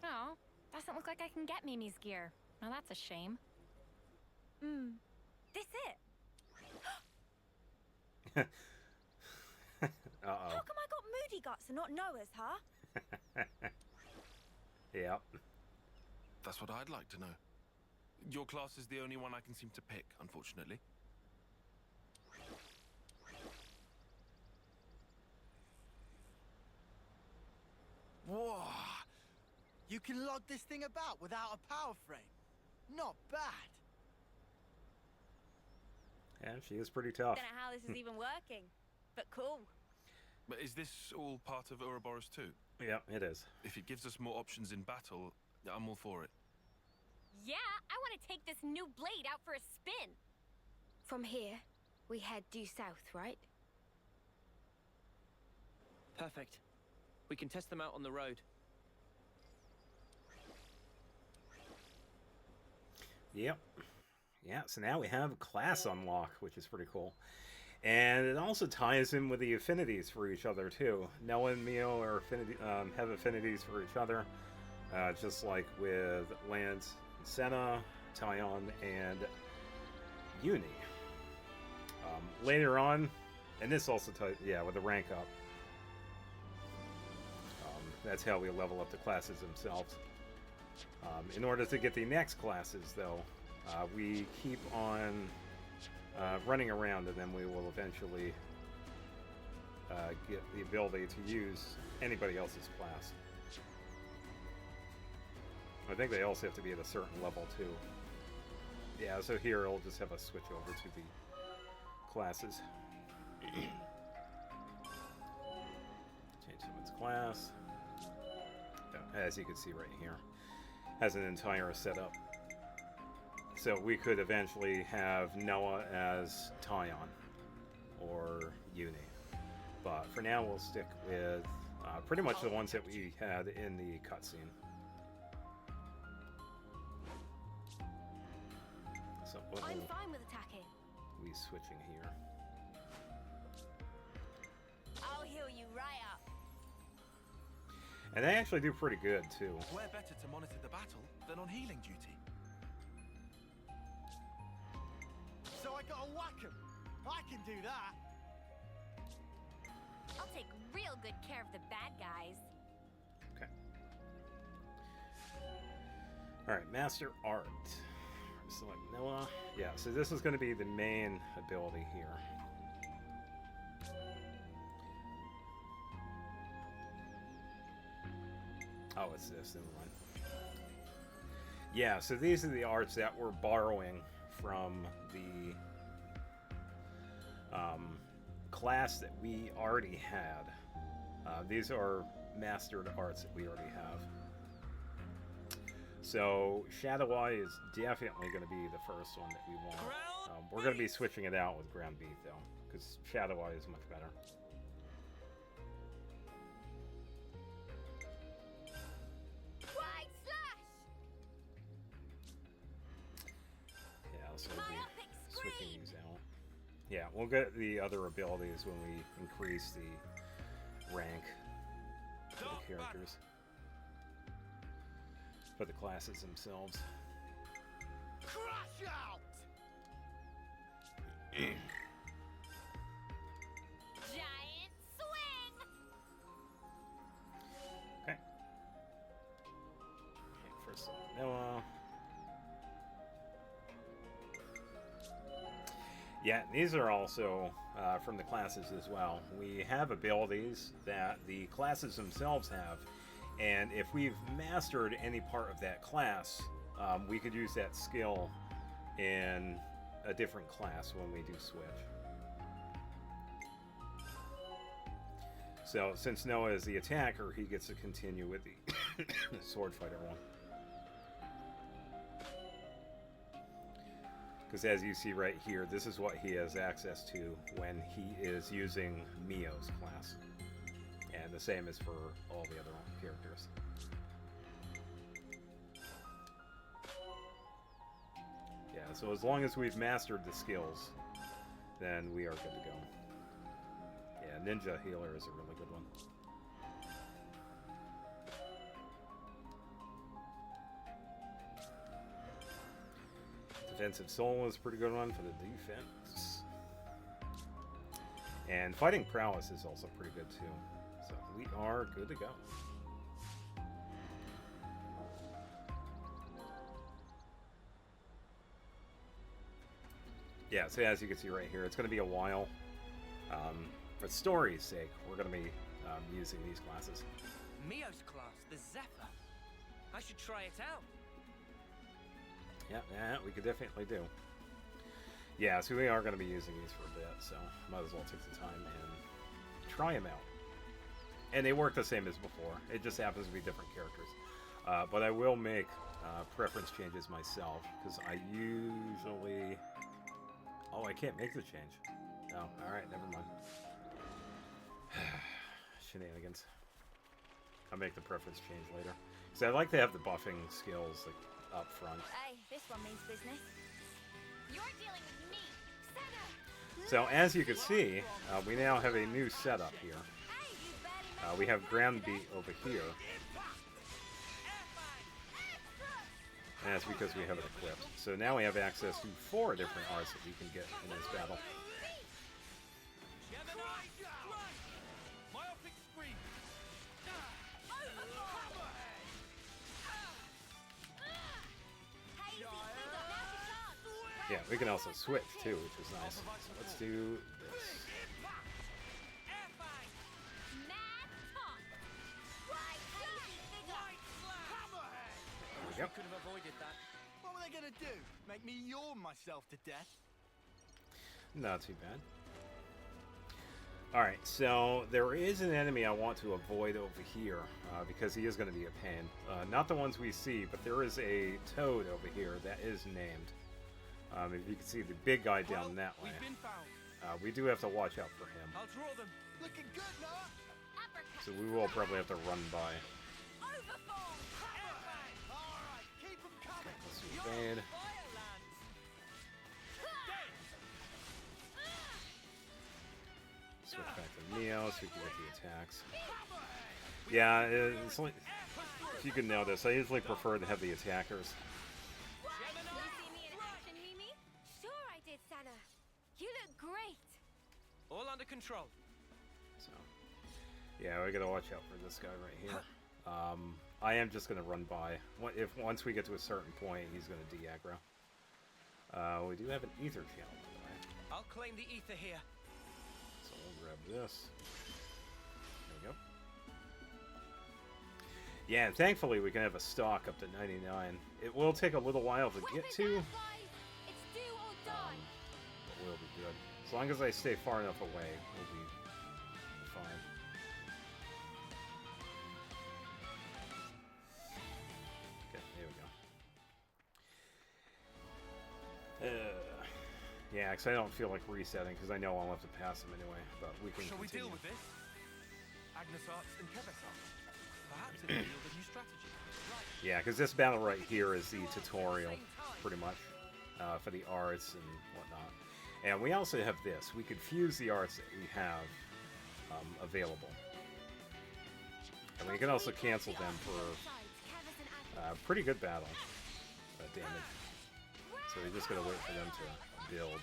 [SPEAKER 6] Oh, doesn't look like I can get Mimi's gear. Now that's a shame.
[SPEAKER 7] This it. are not knowers, huh?
[SPEAKER 1] Yep.
[SPEAKER 4] That's what I'd like to know. Your class is the only one I can seem to pick, unfortunately.
[SPEAKER 5] Whoa! You can lug this thing about without a power frame. Not bad.
[SPEAKER 1] Yeah, she is pretty tough.
[SPEAKER 7] Don't know how this is even working, but cool.
[SPEAKER 4] But is this all part of Ouroboros too?
[SPEAKER 1] Yep, it is.
[SPEAKER 4] If it gives us more options in battle, I'm all for it.
[SPEAKER 6] Yeah, I want to take this new blade out for a spin.
[SPEAKER 2] From here, we head due south, right?
[SPEAKER 3] Perfect. We can test them out on the road.
[SPEAKER 1] Yep. Yeah, so now we have class unlock, which is pretty cool. And it also ties in with the affinities for each other, too. Noah and Mio are have affinities for each other, just like with Lance and Senna, Tyon, and Uni. Later on, and this also ties, yeah, with the rank up. That's how we level up the classes themselves. In order to get the next classes, though, we keep on running around, and then we will eventually get the ability to use anybody else's class. I think they also have to be at a certain level, too. Yeah, so here I'll just have us switch over to the classes. Change someone's class. As you can see right here, has an entire setup. So we could eventually have Noah as Tyon or Uni. But for now, we'll stick with pretty much the ones that we had in the cutscene. So what
[SPEAKER 2] I'm
[SPEAKER 1] will
[SPEAKER 2] fine with attacking.
[SPEAKER 1] we switching here?
[SPEAKER 7] I'll heal you right up.
[SPEAKER 1] And they actually do pretty good, too.
[SPEAKER 4] Where better to monitor the battle than on healing duty?
[SPEAKER 5] So I gotta whack 'em. I can do that.
[SPEAKER 6] I'll take real good care of the bad guys.
[SPEAKER 1] Okay. Alright, Master Art. Select Noah. Yeah, so this is going to be the main ability here. Oh, it's this, never mind. Yeah, so these are the arts that we're borrowing from the class that we already had. These are mastered arts that we already have. So Shadow Eye is definitely going to be the first one that we want. We're going to be switching it out with Ground Beat, though, because Shadow Eye is much better. Yeah, so we'll be switching these out. Yeah, we'll get the other abilities when we increase the rank for the characters. For the classes themselves.
[SPEAKER 5] Crash out!
[SPEAKER 6] Giant swing!
[SPEAKER 1] Okay. First Noah. Yeah, these are also from the classes as well. We have abilities that the classes themselves have, and if we've mastered any part of that class, we could use that skill in a different class when we do switch. So, since Noah is the attacker, he gets to continue with the sword fighter one. Because as you see right here, this is what he has access to when he is using Mio's class. And the same is for all the other characters. Yeah, so as long as we've mastered the skills, then we are good to go. Yeah, Ninja Healer is a really good one. Defensive Soul is a pretty good one for the defense. And Fighting Prowess is also pretty good too. So we are good to go. Yeah, so as you can see right here, it's going to be a while. For story's sake, we're going to be using these classes.
[SPEAKER 3] Mio's class, the Zephyr. I should try it out.
[SPEAKER 1] Yeah, we could definitely do. Yeah, so we are going to be using these for a bit, so might as well take the time and try them out. And they work the same as before. It just happens to be different characters. But I will make preference changes myself, because I usually... Oh, I can't make the change. No, alright, never mind. Shenanigans. I'll make the preference change later. Because I like to have the buffing skills like, up front.
[SPEAKER 7] Hey, this one means business. You're dealing with me, Senna.
[SPEAKER 1] So as you can see, we now have a new setup here. We have ground beat over here. And that's because we have it equipped. So now we have access to 4 different arts that we can get in this battle. Yeah, we can also switch too, which is nice. So let's do this. There we go.
[SPEAKER 5] Could have avoided that. What were they gonna do? Make me yawn myself to death?
[SPEAKER 1] Not too bad. Alright, so there is an enemy I want to avoid over here, because he is going to be a pain. Not the ones we see, but there is a toad over here that is named. If you can see the big guy down that way. We do have to watch out for him.
[SPEAKER 5] I'll draw them. Looking good, Noah.
[SPEAKER 1] So we will probably have to run by. Okay, let's evade. Switch back to Neo so we can get the attacks. Yeah, it's like, if you can notice, I usually prefer to have the attackers.
[SPEAKER 2] Sure I did, Senna. You look great.
[SPEAKER 3] All under control.
[SPEAKER 1] So, yeah, we gotta watch out for this guy right here. I am just gonna run by. Once we get to a certain point, he's gonna de-aggro. We do have an ether channel, by the way.
[SPEAKER 3] I'll claim the ether here.
[SPEAKER 1] So we'll grab this. There we go. Yeah, and thankfully we can have a stock up to 99. It will take a little while to get to, but we'll be good. As long as I stay far enough away, we'll be fine. Okay, there we go. Yeah, because I don't feel like resetting, because I know I'll have to pass them anyway, but we can continue.
[SPEAKER 4] Shall we deal with this? Agnes Arts and Keves Arts. Perhaps it will yield a new strategy.
[SPEAKER 1] Yeah, because this battle right here is the tutorial, pretty much, for the arts and whatnot. And we also have this. We could fuse the arts that we have available. And we can also cancel them for pretty good battle damage. So we're just going to wait for them to build.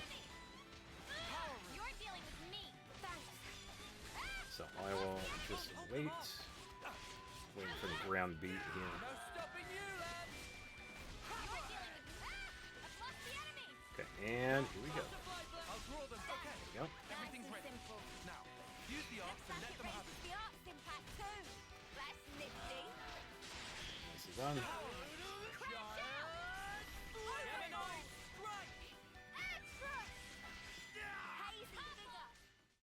[SPEAKER 1] So I will just wait for the ground beat here. Okay, and here we go. There we go.
[SPEAKER 7] Everything's ready.
[SPEAKER 4] Now, use the arts and let them have it.
[SPEAKER 7] The arts impact too. That's nifty.
[SPEAKER 1] This is done.